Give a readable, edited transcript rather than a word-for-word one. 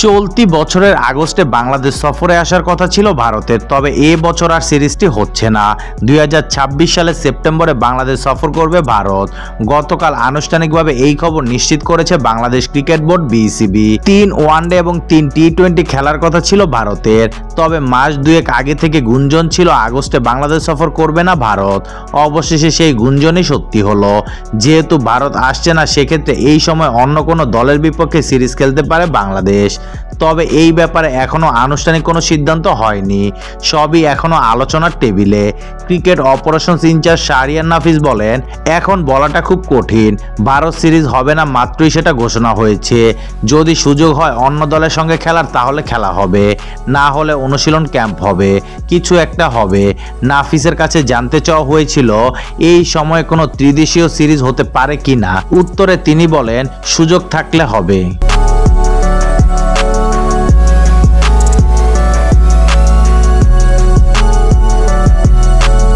চলতি বছরের আগস্টে বাংলাদেশ সফরে আসার কথা ছিল ভারতের, তবে এ বছর আর সিরিজটি হচ্ছে না। 2026 সালের সেপ্টেম্বরে বাংলাদেশ সফর করবে ভারত। গতকাল আনুষ্ঠানিকভাবে এই খবর নিশ্চিত করেছে Bangladesh cricket board BCB. 3 one day এবং 3 টি-20 খেলার কথা ছিল ভারতের, তবে মাস দুয়েক আগে থেকে গুঞ্জন ছিল আগস্টে বাংলাদেশ সফর করবে না ভারত। অবশেষে সেই গুঞ্জনই সত্যি হলো। যেহেতু ভারত আসছে না, সেক্ষেত্রে এই সময় অন্য কোনো দলের বিপক্ষে সিরিজ খেলতে পারে বাংলাদেশ। তবে এই ব্যাপারে এখনো আনুষ্ঠানিক কোনো সিদ্ধান্ত হয়নি, সবই এখনো আলোচনার টেবিলে। ক্রিকেট অপারেশনস ইনচার্জ শাহরিয়ার নাফিস বলেন, এখন বলাটা খুব কঠিন। ভারত সিরিজ হবে না মাত্রই সেটা ঘোষণা হয়েছে। যদি সুযোগ হয় অন্য দলের সঙ্গে খেলার, তাহলে খেলা হবে, না হলে অনুশীলন ক্যাম্প হবে, কিছু একটা হবে। নাফিসের কাছে জানতে চাওয়া হয়েছিল এই সময়ে কোনো ত্রিদেশীয় সিরিজ হতে পারে কিনা। উত্তরে তিনি বলেন, সুযোগ থাকলে হবে।